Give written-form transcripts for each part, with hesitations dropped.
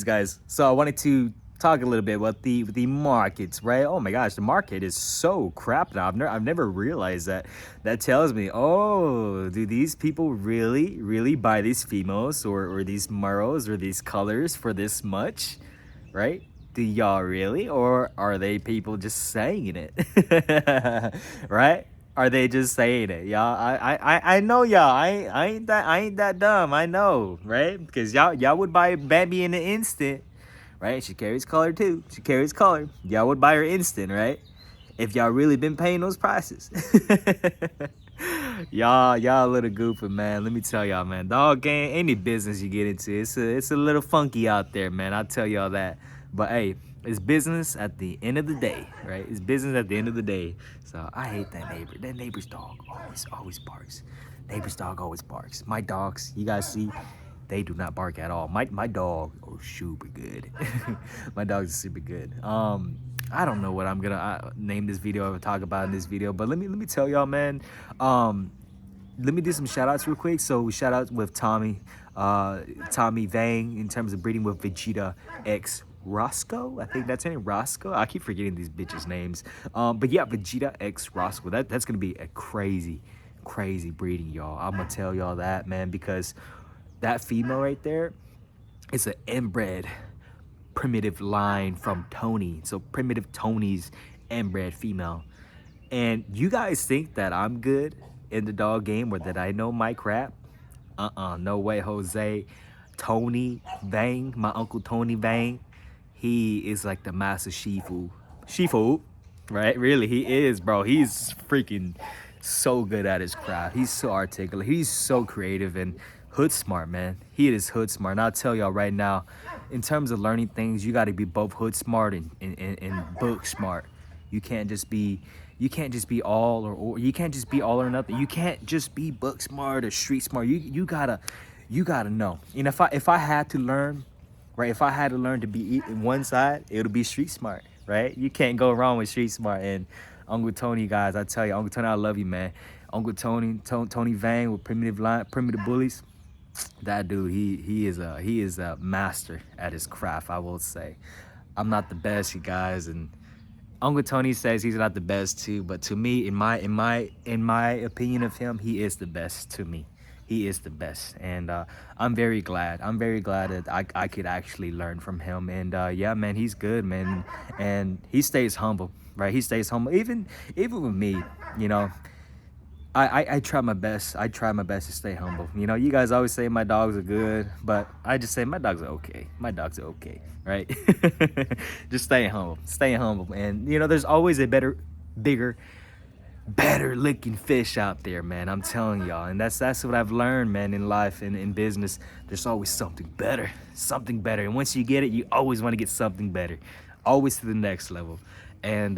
Guys, so I wanted to talk a little bit about the markets, right? Oh my gosh, the market is so crap now. I've never realized that. That tells me, oh, do these people really buy these females or these morals or these colors for this much, right? Do y'all really, or are they people just saying it, right? Are they just saying it, y'all? I know y'all. I ain't that dumb. I know, right? Because y'all would buy Bambi in an instant, right? She carries color too. She carries color. Y'all would buy her instant, right? If y'all really been paying those prices. Y'all a little goofy, man. Let me tell y'all, man. Dog game, any business you get into, it's a little funky out there, man. I'll tell y'all that. But hey, it's business at the end of the day, right? It's business at the end of the day. So I hate that neighbor. That neighbor's dog always barks. Neighbor's dog always barks. My dogs, you guys see, they do not bark at all. My dog, oh, super good. My dogs are super good. I don't know what I'm gonna name this video or talk about in this video, but let me tell y'all, man. Um, Let me do some shout outs real quick. So shout out with Tommy Vang in terms of breeding with Vegeta X Roscoe. I think that's her name, Roscoe. I keep forgetting these bitches' names. But yeah, Vegeta X Roscoe. That's gonna be a crazy breeding, y'all. I'm gonna tell y'all that, man, because that female right there is an inbred primitive line from Tony. So primitive Tony's inbred female. And you guys think that I'm good in the dog game or that I know my crap? No way, Jose. Tony Vang, my uncle Tony Vang, he is like the master Shifu. Shifu, right? Really, he is, bro. He's freaking so good at his craft. He's so articulate. He's so creative and hood smart, man. He is hood smart. And I'll tell y'all right now, in terms of learning things, you got to be both hood smart and book smart. You can't just be you can't just be all or nothing. You can't just be book smart or street smart. You gotta know. And if I had to learn, right? If I had to learn to be in one side, it would be street smart, right? You can't go wrong with street smart. And Uncle Tony, guys, I tell you, Uncle Tony, I love you, man. Uncle Tony Vang with primitive bullies. That dude, he is a master at his craft, I will say. I'm not the best, you guys, and Uncle Tony says he's not the best too, but to me, in my opinion of him, he is the best to me. He is the best, and I'm very glad. I'm very glad that I could actually learn from him. And yeah, man, he's good, man, and he stays humble, right? He stays humble, even with me, you know. I try my best. I try my best to stay humble. You know, you guys always say my dogs are good, but I just say my dogs are okay. My dogs are okay, right? Just stay humble. Stay humble. And, you know, there's always a bigger, better looking fish out there, man. I'm telling y'all. And that's what I've learned, man, in life and in business. There's always something better. Something better. And once you get it, you always want to get something better. Always to the next level. And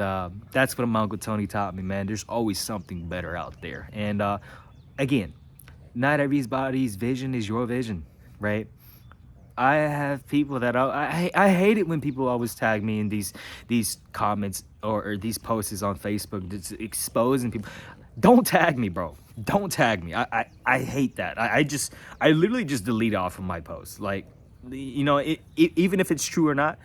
that's what my Uncle Tony taught me, man. There's always something better out there. And again, not everybody's vision is your vision, right? I have people that I hate it when people always tag me in these comments or these posts on Facebook just exposing people. Don't tag me, bro. Don't tag me. I hate that. I literally just delete it off from my posts. Like, you know, even if it's true or not,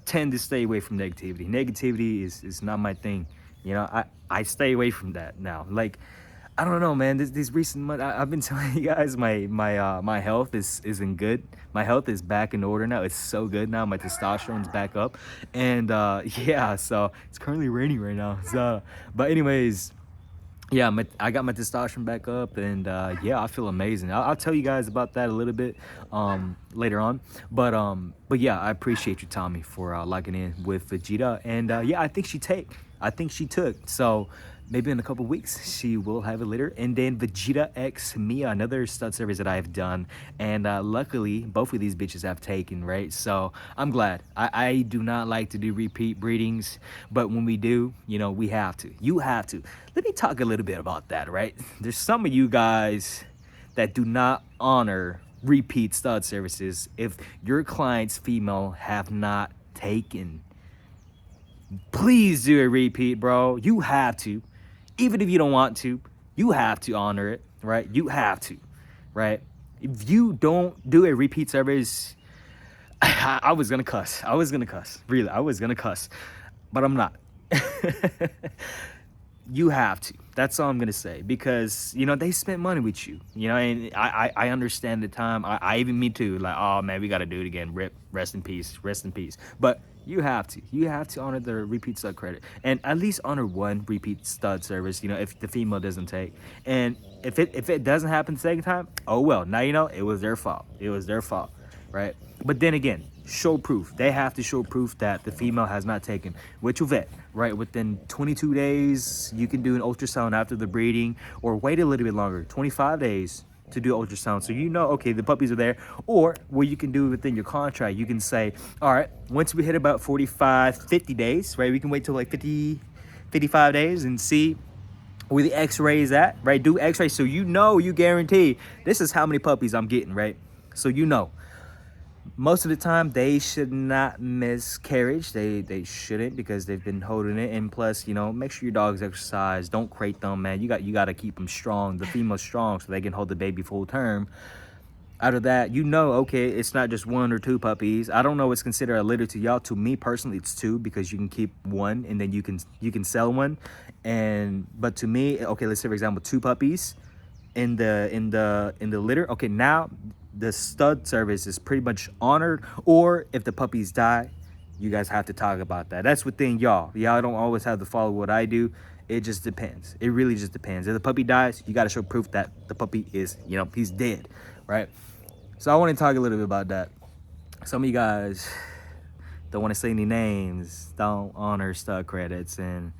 tend to stay away from negativity. Negativity is not my thing. You know, I stay away from that now. Like, I don't know, man. These recent months, I've been telling you guys, my health isn't good. My health is back in order now. It's so good now. My testosterone's back up, and yeah. So it's currently raining right now. So, but anyways, yeah, I got my testosterone back up, and yeah, I feel amazing. I'll tell you guys about that a little bit later on. But yeah, I appreciate you, Tommy, for locking in with Vegeta, and yeah, I think she took. So maybe in a couple weeks she will have a litter, and then Vegeta X Mia, another stud service that I've done, and luckily both of these bitches have taken, right? So I'm glad. I do not like to do repeat breedings, but when we do, you know, we have to. You have to. Let me talk a little bit about that, right? There's some of you guys that do not honor repeat stud services if your client's female have not taken. Please do a repeat, bro. You have to. Even if you don't want to, you have to honor it, right? You have to, right? If you don't do a repeat service, I was gonna cuss. I was gonna cuss. Really, I was gonna cuss, but I'm not. You have to. That's all I'm gonna say, because they spent money with you. And I understand the time. I even me too. Like, oh man, we gotta do it again. Rip, rest in peace, rest in peace. But you have to. You have to honor the repeat stud credit, and at least honor one repeat stud service. If the female doesn't take, and if it doesn't happen the second time, oh well. Now it was their fault. It was their fault, right? But then again, show proof. They have to show proof that the female has not taken, which will vet, right? Within 22 days, you can do an ultrasound after the breeding, or wait a little bit longer, 25 days to do ultrasound. So okay, the puppies are there. Or what you can do within your contract, you can say, all right, once we hit about 45, 50 days, right? We can wait till like 50, 55 days and see where the x-rays at, right? Do x-rays so you guarantee this is how many puppies I'm getting, right? So most of the time they should not miscarriage. They shouldn't, because they've been holding it. And plus, make sure your dogs exercise. Don't crate them, man. You got to keep them strong, the female strong, so they can hold the baby full term. Out of that, okay, it's not just one or two puppies. I don't know what's considered a litter to y'all. To me personally, it's two, because you can keep one and then you can sell one. But to me, okay, let's say for example, two puppies in the litter. Okay, now the stud service is pretty much honored. Or if the puppies die, you guys have to talk about that. That's within y'all. Y'all don't always have to follow what I do. It just depends. It really just depends. If the puppy dies, you got to show proof that the puppy is, he's dead, right? So I want to talk a little bit about that. Some of you guys don't want to say any names, don't honor stud credits, and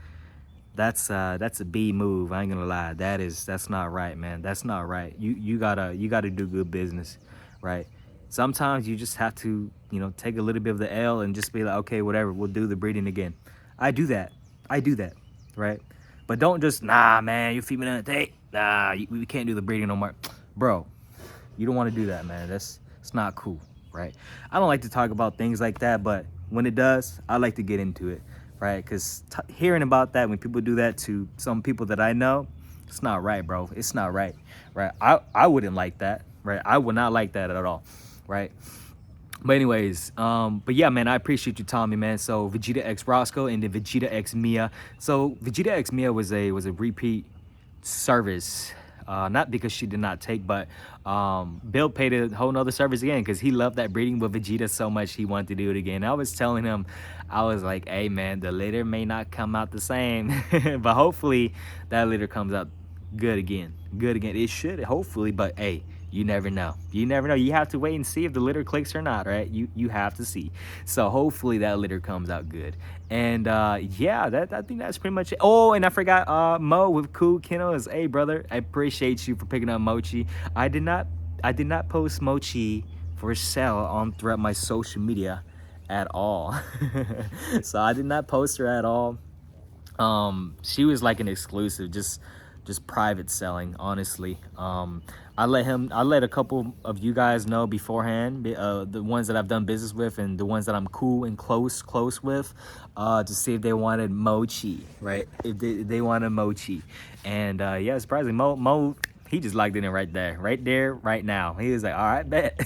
that's a B move. I ain't gonna lie. That's not right, man. That's not right. You gotta do good business, right? Sometimes you just have to, take a little bit of the L and just be like, okay, whatever, we'll do the breeding again. I do that, right? But don't just, nah, man, your female doesn't take. Nah, we can't do the breeding no more, bro. You don't want to do that, man. It's not cool, right? I don't like to talk about things like that, but when it does, I like to get into it, right? Because hearing about that, when people do that to some people that I know, it's not right, bro. It's not right, right? I wouldn't like that, right? I would not like that at all, right? But anyways, but yeah, man, I appreciate you, Tommy, man. So Vegeta X Roscoe and then Vegeta X Mia. So Vegeta X Mia was a repeat service. Not because she did not take, but Bill paid a whole nother service again because he loved that breeding with Vegeta so much he wanted to do it again. I was telling him, I was like, hey man, the litter may not come out the same, but hopefully that litter comes out good again. It should, hopefully, but hey, you never know. You have to wait and see if the litter clicks or not, right? You have to see. So hopefully that litter comes out good. And yeah, I think that's pretty much it. Oh, and I forgot Mo with Cool Kennels. Hey brother, I appreciate you for picking up Mochi. I did not post Mochi for sale on throughout my social media at all. So I did not post her at all. She was like an exclusive, just private selling, honestly. I let a couple of you guys know beforehand, the ones that I've done business with and the ones that I'm cool and close with, to see if they wanted Mochi, right? If they wanted Mochi. And yeah, surprisingly, Mo, he just logged in right there, right now. He was like, all right, bet.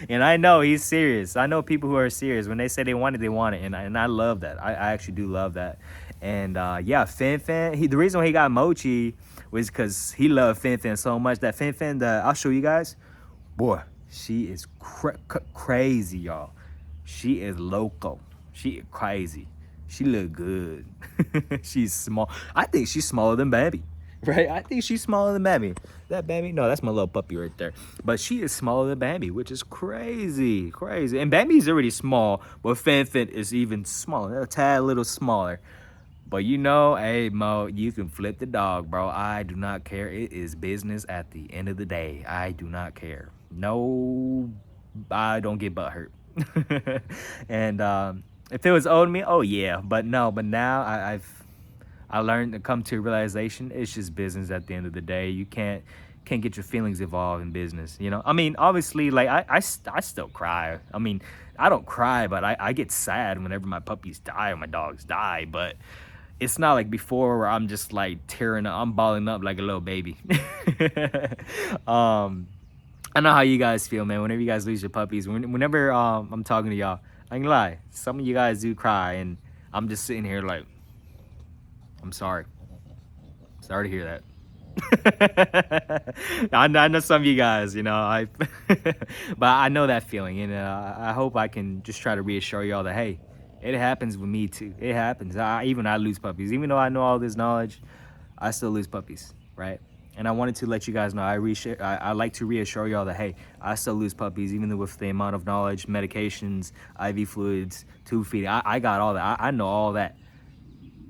And I know he's serious. I know people who are serious. When they say they want it, and I love that. I actually do love that. And yeah, Fin, the reason why he got Mochi was because he loved Fin so much that Fin, I'll show you guys. Boy, she is crazy, y'all. She is loco. She is crazy. She look good. She's small. I think she's smaller than Bambi. Right? I think she's smaller than Bambi. That Bambi? No, that's my little puppy right there. But she is smaller than Bambi, which is crazy. And Bambi's already small, but Fin is even smaller. A tad little smaller. But hey Mo, you can flip the dog, bro. I do not care. It is business at the end of the day. I do not care. No, I don't get butt hurt. And if it was owed me, oh yeah. But no, but now I learned to come to a realization. It's just business at the end of the day. You can't get your feelings involved in business. I mean, obviously, like I still cry. I mean, I don't cry, but I get sad whenever my puppies die or my dogs die. But it's not like before where I'm just like tearing up. I'm balling up like a little baby. I know how you guys feel, man. Whenever you guys lose your puppies, whenever I'm talking to y'all, I ain't gonna lie. Some of you guys do cry, and I'm just sitting here like, I'm sorry. Sorry to hear that. I know some of you guys, but I know that feeling, and I hope I can just try to reassure y'all that hey, it happens with me too. It happens. I lose puppies, even though I know all this knowledge, I still lose puppies, right? And I wanted to let you guys know I like to reassure y'all that hey, I still lose puppies, even though with the amount of knowledge, medications, IV fluids, tube feeding, I got all that. I know all that,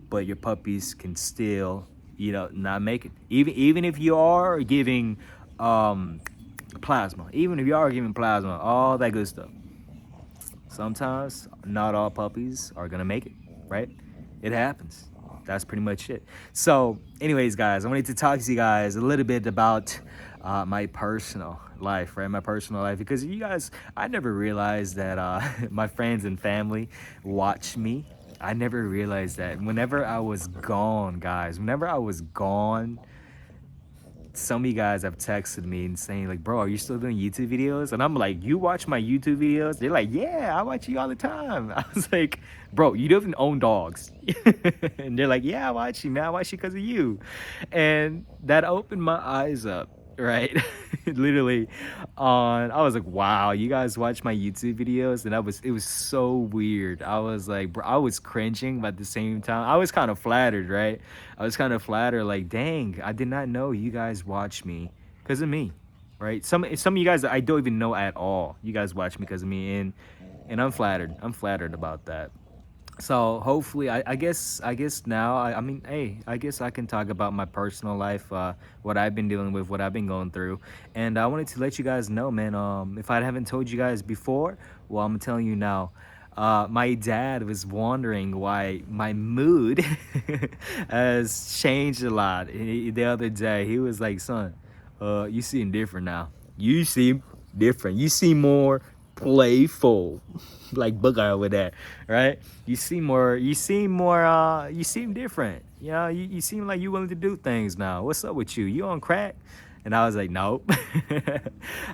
but your puppies can still, not make it. Even if you are giving um, plasma, even if you are giving plasma, all that good stuff. Sometimes not all puppies are gonna make it, right? It happens. That's pretty much it. So, anyways, guys, I wanted to talk to you guys a little bit about my personal life, right? My personal life, because you guys, I never realized that my friends and family watch me. I never realized that whenever I was gone, guys, whenever I was gone, some of you guys have texted me and saying like, bro, are you still doing YouTube videos? And I'm like, you watch my YouTube videos? They're like, yeah, I watch you all the time. I was like, bro, you don't even own dogs. And they're like, yeah, I watch you, man. I watch you because of you. And that opened my eyes up, right? Literally I was like, wow, you guys watch my YouTube videos? And it was so weird. I was like, bro, I was cringing, but at the same time, I was kind of flattered, right? I was kind of flattered, like, dang, I did not know you guys watch me because of me, right? Some of you guys I don't even know at all. You guys watch me because of me, and I'm flattered. I'm flattered about that. So hopefully, I guess now, I mean, hey, I guess I can talk about my personal life, what I've been dealing with, what I've been going through, and I wanted to let you guys know, man. If I haven't told you guys before, well, I'm telling you now. My dad was wondering why my mood has changed a lot. The other day, he was like, "Son, you seem different now. You seem different. You seem more playful." Like Booger with that, right? You seem different. You seem like you willing to do things now. What's up with you? You on crack? And I was like, nope.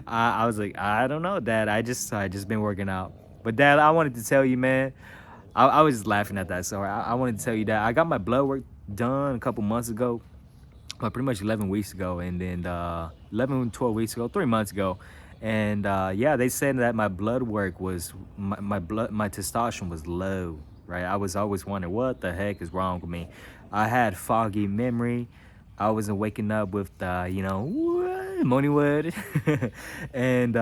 I was like, I don't know, Dad. I just been working out. But Dad, I wanted to tell you, man. I was just laughing at that. So I wanted to tell you that I got my blood work done a couple months ago, pretty much 11 weeks ago, and then 11 12 weeks ago, 3 months ago. And yeah, they said that my blood work was my testosterone was low, right? I was always wondering what the heck is wrong with me. I had foggy memory. I wasn't waking up with the morning wood. And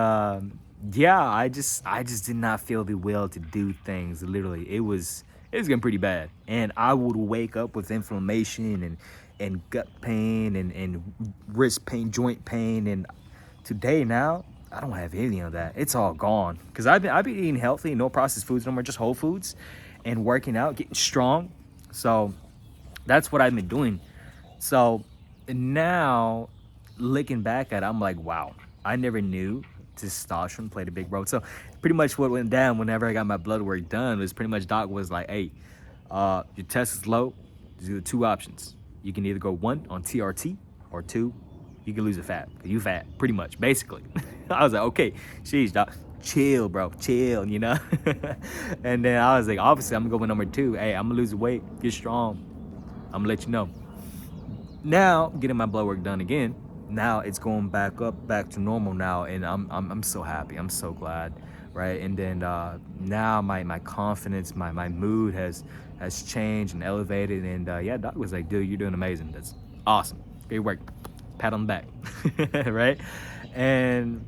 yeah, I just did not feel the will to do things. Literally, it was getting pretty bad, and I would wake up with inflammation and gut pain and wrist pain, joint pain. And today now, I don't have any of that. It's all gone because I've been eating healthy, no processed foods no more, just whole foods, and working out, getting strong. So that's what I've been doing. So now, looking back at it, I'm like, wow, I never knew testosterone played a big role. So pretty much what went down whenever I got my blood work done was pretty much doc was like, hey, your test is low. There's two options. You can either go one on TRT, or two, you can lose the fat. You fat, pretty much, basically. I was like, okay, sheesh, doc, chill, bro, chill. And then I was like, obviously, I'm gonna go with number two. Hey, I'm gonna lose the weight, get strong. I'm gonna let you know. Now, getting my blood work done again, now it's going back to normal now, and I'm so happy. I'm so glad, right? And then now my confidence, my mood has changed and elevated. And yeah, doc was like, dude, you're doing amazing. That's awesome. Great work. Pat on the back, right? And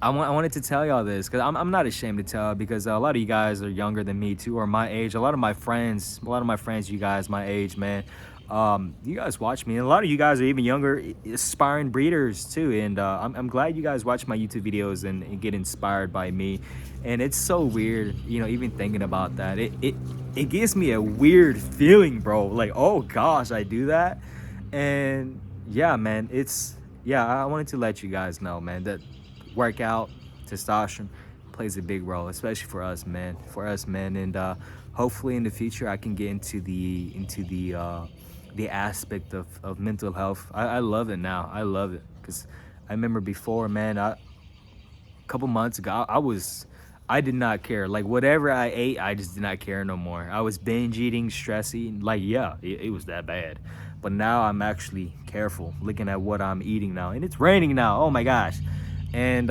I wanted to tell y'all this because I'm not ashamed to tell, because a lot of you guys are younger than me too, or my age. A lot of my friends, you guys my age, man. You guys watch me, and a lot of you guys are even younger, aspiring breeders too. And I'm glad you guys watch my YouTube videos and get inspired by me. And it's so weird, even thinking about that. It gives me a weird feeling, bro. Like, oh gosh, I do that. And yeah, man, I wanted to let you guys know, man, that workout, testosterone plays a big role, especially for us men. And hopefully in the future I can get into the aspect of mental health. I love it now. I love it because remember before, man, a couple months ago, I did not care. Like whatever I ate, I just did not care no more. I was binge eating, stress eating. Like, yeah, it was that bad. But now I'm actually careful, looking at what I'm eating now. And it's raining now. Oh my gosh. And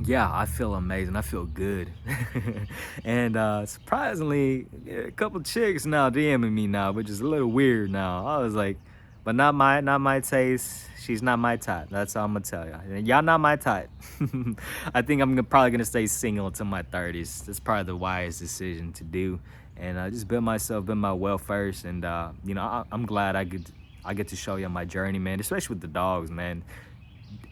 yeah, I feel amazing. I feel good. And surprisingly, a couple chicks now DMing me now, which is a little weird now. I was like, but not my taste. She's not my type. That's all I'm gonna tell y'all. And y'all not my type. I think I'm probably gonna stay single until my 30s. That's probably the wise decision to do. And just build my wealth first. And you know, I'm glad I get to show you my journey, man. Especially with the dogs, man.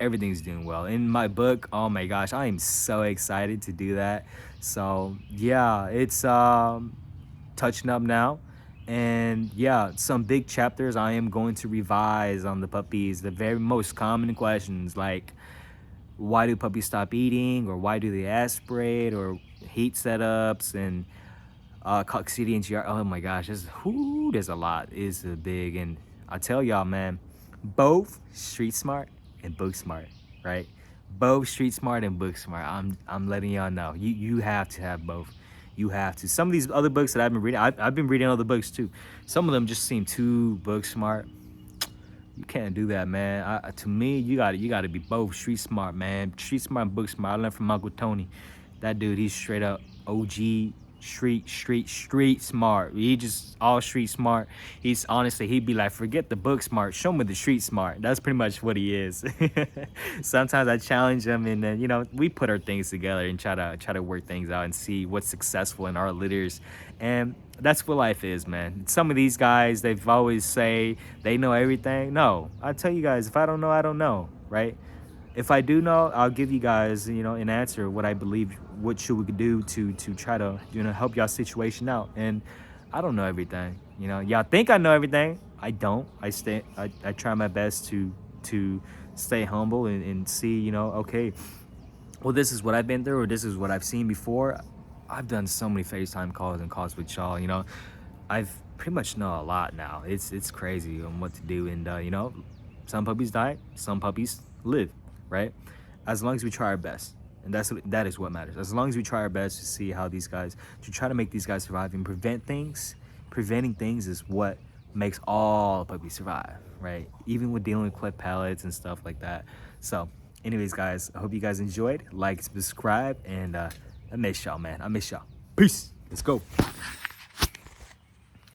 Everything's doing well in my book. Oh my gosh, I am so excited to do that. So yeah, it's touching up now. And yeah, some big chapters I am going to revise on the puppies, the very most common questions like why do puppies stop eating, or why do they aspirate, or heat setups, and coccidia and GR. Oh my gosh, there's a lot. It's a big. And I tell y'all, man, both street smart and book smart, right? Both street smart and book smart. I'm letting y'all know. You have to have both. You have to. Some of these other books that I've been reading, I've been reading other books too. Some of them just seem too book smart. You can't do that, man. To me, you gotta be both street smart, man. Street smart and book smart. I learned from Uncle Tony. That dude, he's straight up OG street smart. He just all street smart. He's honestly, he'd be like, forget the book smart, show me the street smart. That's pretty much what he is. Sometimes I challenge him, and then we put our things together and try to work things out and see what's successful in our litters. And that's what life is, man. Some of these guys, they've always say they know everything. No, I tell you guys, if I don't know, I don't know, right? If I do know, I'll give you guys, an answer, what I believe, what should we do to try to, help y'all situation out. And I don't know everything. Y'all think I know everything. I don't. I try my best to stay humble and see, okay, well, this is what I've been through, or this is what I've seen before. I've done so many FaceTime calls and calls with y'all, I've pretty much know a lot now. It's crazy on what to do. And some puppies die, some puppies live, right? As long as we try our best. And that is what matters. As long as we try our best to see how these guys, to try to make these guys survive and preventing things is what makes all puppies survive, right? Even with dealing with cleft palates and stuff like that. So anyways, guys, I hope you guys enjoyed. Like, subscribe, and I miss y'all, man. I miss y'all. Peace. Let's go.